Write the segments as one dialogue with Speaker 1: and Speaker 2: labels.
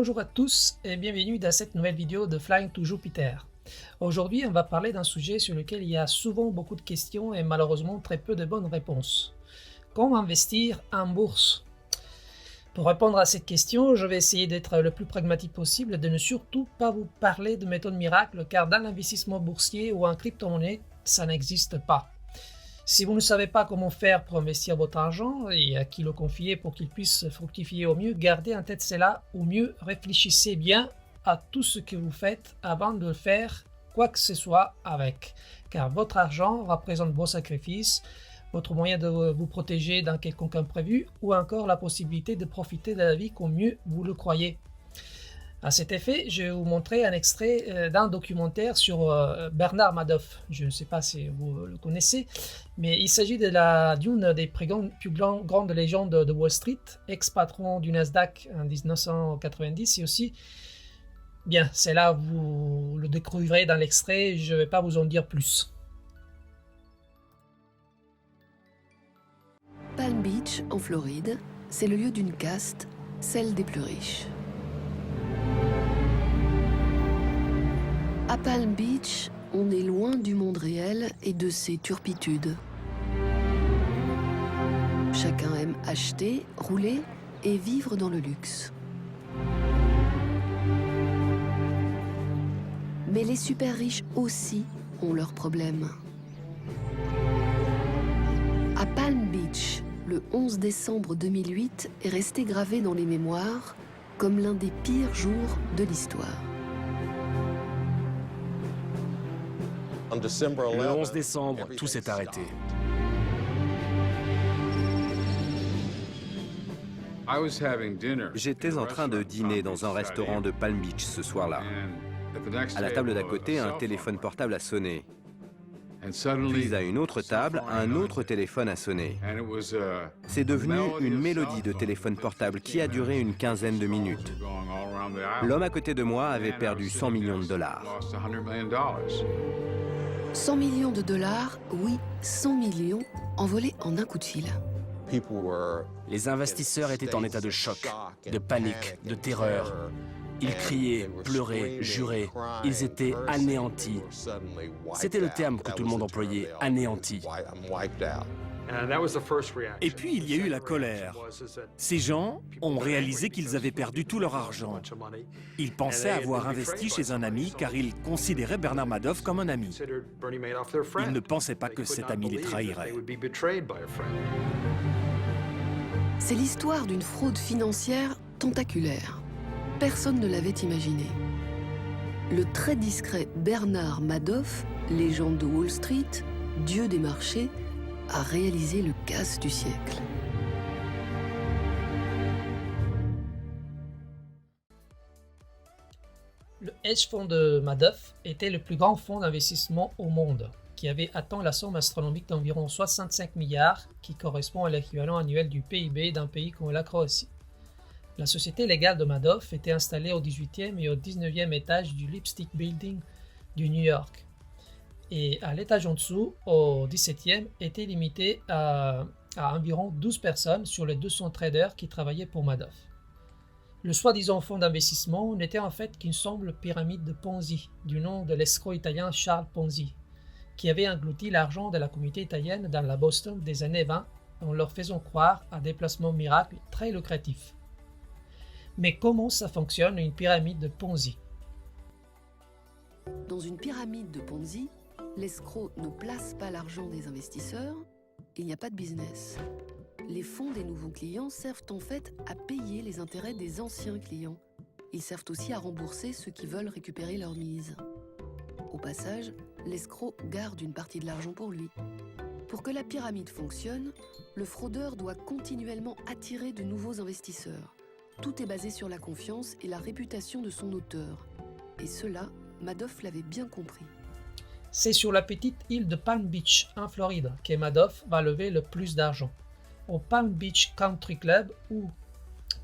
Speaker 1: Bonjour à tous et bienvenue dans cette nouvelle vidéo de Flying to Jupiter. Aujourd'hui, on va parler d'un sujet sur lequel il y a souvent beaucoup de questions et malheureusement très peu de bonnes réponses. Comment investir en bourse? Pour répondre à cette question, je vais essayer d'être le plus pragmatique possible et de ne surtout pas vous parler de méthode miracle car dans l'investissement boursier ou en crypto-monnaie, ça n'existe pas. Si vous ne savez pas comment faire pour investir votre argent et à qui le confier pour qu'il puisse fructifier au mieux, gardez en tête cela ou mieux réfléchissez bien à tout ce que vous faites avant de faire quoi que ce soit avec. Car votre argent représente vos sacrifices, votre moyen de vous protéger d'un quelconque imprévu ou encore la possibilité de profiter de la vie comme mieux vous le croyez. À cet effet, je vais vous montrer un extrait d'un documentaire sur Bernard Madoff. Je ne sais pas si vous le connaissez, mais il s'agit d'une des plus grandes légendes de Wall Street, ex-patron du Nasdaq en 1990 et aussi, bien, c'est là vous le découvrirez dans l'extrait, je ne vais pas vous en dire plus.
Speaker 2: Palm Beach, en Floride, c'est le lieu d'une caste, celle des plus riches. À Palm Beach, on est loin du monde réel et de ses turpitudes. Chacun aime acheter, rouler et vivre dans le luxe. Mais les super riches aussi ont leurs problèmes. À Palm Beach, le 11 décembre 2008 est resté gravé dans les mémoires comme l'un des pires jours de l'histoire.
Speaker 3: Le 11 décembre, tout s'est arrêté.
Speaker 4: J'étais en train de dîner dans un restaurant de Palm Beach ce soir-là. À la table d'à côté, un téléphone portable a sonné. Puis à une autre table, un autre téléphone a sonné. C'est devenu une mélodie de téléphone portable qui a duré une quinzaine de minutes. L'homme à côté de moi avait perdu 100 millions de dollars.
Speaker 2: 100 millions de dollars, oui, 100 millions envolés en un coup de fil.
Speaker 3: Les investisseurs étaient en état de choc, de panique, de terreur. Ils criaient, pleuraient, juraient. Ils étaient anéantis. C'était le terme que tout le monde employait, anéanti.
Speaker 5: Et puis il y a eu la colère. Ces gens ont réalisé qu'ils avaient perdu tout leur argent. Ils pensaient avoir investi chez un ami car ils considéraient Bernard Madoff comme un ami. Ils ne pensaient pas que cet ami les trahirait.
Speaker 2: C'est l'histoire d'une fraude financière tentaculaire. Personne ne l'avait imaginé. Le très discret Bernard Madoff, légende de Wall Street, dieu des marchés, a réalisé le casse du siècle.
Speaker 1: Le hedge fund de Madoff était le plus grand fonds d'investissement au monde, qui avait atteint la somme astronomique d'environ 65 milliards, qui correspond à l'équivalent annuel du PIB d'un pays comme la Croatie. La société légale de Madoff était installée au 18e et au 19e étage du Lipstick Building du New York. Et à l'étage en dessous, au 17e, était limité à environ 12 personnes sur les 200 traders qui travaillaient pour Madoff. Le soi-disant fonds d'investissement n'était en fait qu'une simple pyramide de Ponzi, du nom de l'escroc italien Charles Ponzi, qui avait englouti l'argent de la communauté italienne dans la Boston des années 20 en leur faisant croire à des placements miracles très lucratifs. Mais comment ça fonctionne une pyramide de Ponzi?
Speaker 2: Dans une pyramide de Ponzi, l'escroc ne place pas l'argent des investisseurs, il n'y a pas de business. Les fonds des nouveaux clients servent en fait à payer les intérêts des anciens clients. Ils servent aussi à rembourser ceux qui veulent récupérer leur mise. Au passage, l'escroc garde une partie de l'argent pour lui. Pour que la pyramide fonctionne, le fraudeur doit continuellement attirer de nouveaux investisseurs. Tout est basé sur la confiance et la réputation de son auteur. Et cela, Madoff l'avait bien compris.
Speaker 1: C'est sur la petite île de Palm Beach, en Floride, que Madoff va lever le plus d'argent. Au Palm Beach Country Club, où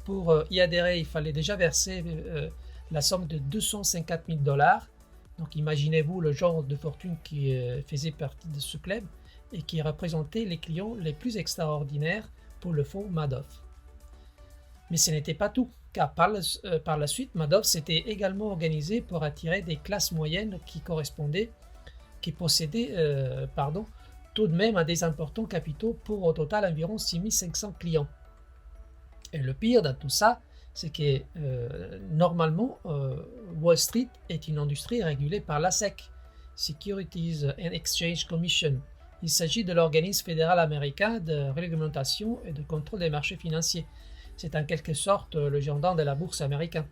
Speaker 1: pour y adhérer, il fallait déjà verser la somme de 250 000 dollars. Donc imaginez-vous le genre de fortune qui faisait partie de ce club et qui représentait les clients les plus extraordinaires pour le fonds Madoff. Mais ce n'était pas tout. car par la suite, Madoff s'était également organisé pour attirer des classes moyennes qui possédaient tout de même à des importants capitaux pour au total environ 6500 clients. Et le pire dans tout ça, c'est que normalement, Wall Street est une industrie régulée par la SEC, Securities and Exchange Commission. Il s'agit de l'organisme fédéral américain de réglementation et de contrôle des marchés financiers. C'est en quelque sorte le gendarme de la bourse américaine.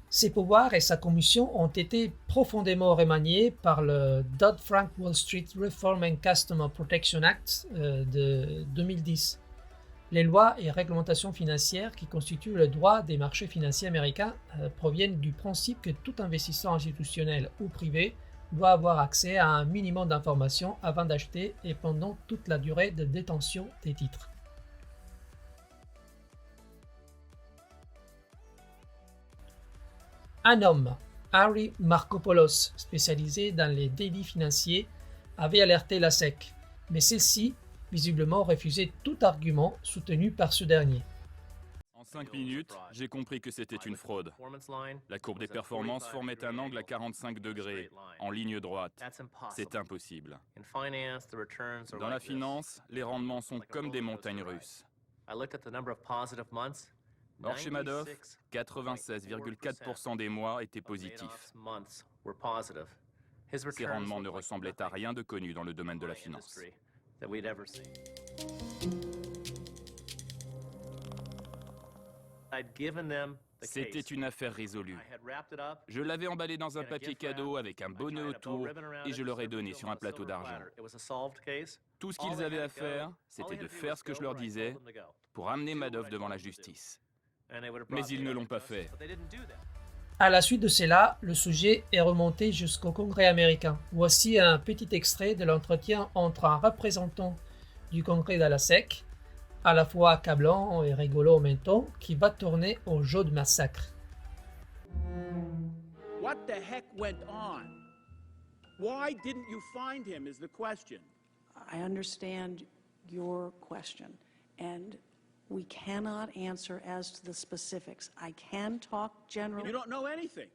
Speaker 1: Ses pouvoirs et sa commission ont été profondément remaniés par le Dodd-Frank Wall Street Reform and Customer Protection Act de 2010. Les lois et réglementations financières qui constituent le droit des marchés financiers américains proviennent du principe que tout investisseur institutionnel ou privé doit avoir accès à un minimum d'informations avant d'acheter et pendant toute la durée de détention des titres. Un homme, Harry Markopoulos, spécialisé dans les délits financiers, avait alerté la SEC, mais celle-ci, visiblement, refusait tout argument soutenu par ce dernier.
Speaker 6: En 5 minutes, j'ai compris que c'était une fraude. La courbe des performances formait un angle à 45 degrés, en ligne droite. C'est impossible. Dans la finance, les rendements sont comme des montagnes russes. Or, chez Madoff, 96,4% des mois étaient positifs. Ces rendements ne ressemblaient à rien de connu dans le domaine de la finance. C'était une affaire résolue. Je l'avais emballé dans un papier cadeau avec un bonnet autour et je leur ai donné sur un plateau d'argent. Tout ce qu'ils avaient à faire, c'était de faire ce que je leur disais pour amener Madoff devant la justice. Mais ils ne l'ont pas fait.
Speaker 1: À la suite de cela, le sujet est remonté jusqu'au Congrès américain. Voici un petit extrait de l'entretien entre un représentant du Congrès de la SEC, à la fois accablant et rigolo en même temps, qui va tourner au jeu de massacre.
Speaker 7: What the heck went on? Why didn't you find him is the question.
Speaker 8: I understand your question, and we cannot answer as to the specifics. I can talk generally.
Speaker 7: You don't know anything.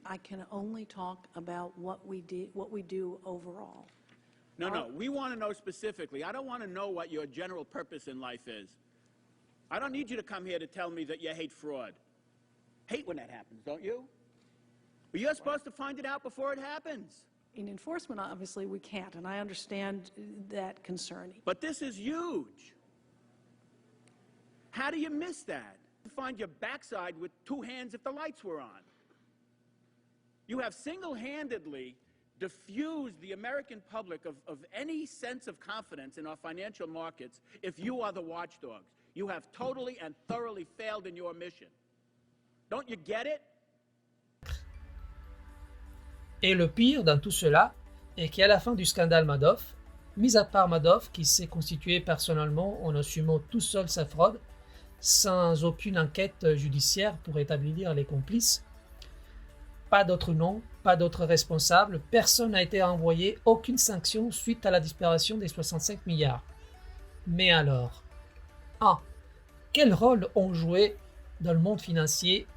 Speaker 8: I can only talk about what we do overall.
Speaker 7: No, we want to know specifically. I don't want to know what your general purpose in life is. I don't need you to come here to tell me that you hate fraud. Hate when that happens, don't you? But you're supposed to find it out before it happens.
Speaker 8: In enforcement, obviously, we can't, and I understand that concern.
Speaker 7: But this is huge. How do you miss that? You find your backside with two hands if the lights were on. You have single-handedly diffused the American public of any sense of confidence in our financial markets if you are the watchdogs. You have totally and thoroughly failed in your mission. Don't you get it?
Speaker 1: Et le pire dans tout cela est qu'à la fin du scandale Madoff, mis à part Madoff qui s'est constitué personnellement en assumant tout seul sa fraude, sans aucune enquête judiciaire pour établir les complices, pas d'autres noms, pas d'autres responsables, personne n'a été envoyé, aucune sanction suite à la disparition des 65 milliards. Mais alors, 1. Quel rôle ont joué dans le monde financier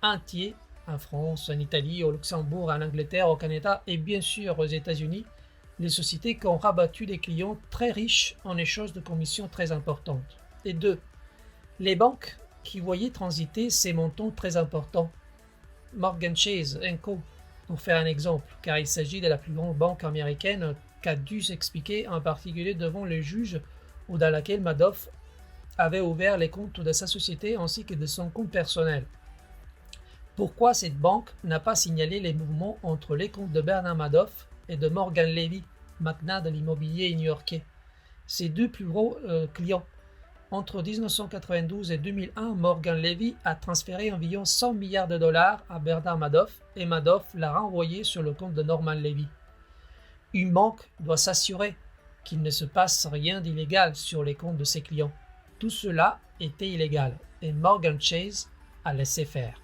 Speaker 1: entier, en France, en Italie, au Luxembourg, en Angleterre, au Canada et bien sûr aux États-Unis, les sociétés qui ont rabattu des clients très riches en échange de commissions très importantes. Et 2. Les banques qui voyaient transiter ces montants très importants. Morgan Chase & Co, pour faire un exemple, car il s'agit de la plus grande banque américaine qu'a dû s'expliquer en particulier devant les juges ou dans laquelle Madoff avait ouvert les comptes de sa société ainsi que de son compte personnel. Pourquoi cette banque n'a pas signalé les mouvements entre les comptes de Bernard Madoff et de Morgan Levy, magnat de l'immobilier new-yorkais, ses deux plus gros clients? Entre 1992 et 2001, Morgan Levy a transféré environ 100 milliards de dollars à Bernard Madoff et Madoff l'a renvoyé sur le compte de Norman Levy. Une banque doit s'assurer qu'il ne se passe rien d'illégal sur les comptes de ses clients. Tout cela était illégal et Morgan Chase a laissé faire.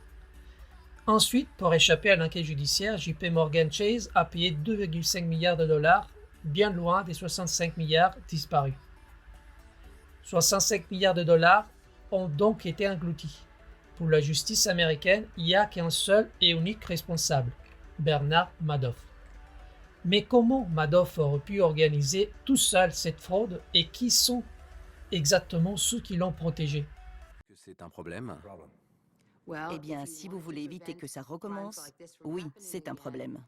Speaker 1: Ensuite, pour échapper à l'enquête judiciaire, JP Morgan Chase a payé 2,5 milliards de dollars, bien loin des 65 milliards disparus. 65 milliards de dollars ont donc été engloutis. Pour la justice américaine, il n'y a qu'un seul et unique responsable, Bernard Madoff. Mais comment Madoff aurait pu organiser tout seul cette fraude et qui sont exactement ceux qui l'ont protégé?
Speaker 4: C'est un problème.
Speaker 9: Eh bien, si vous voulez éviter que ça recommence, oui, c'est un problème.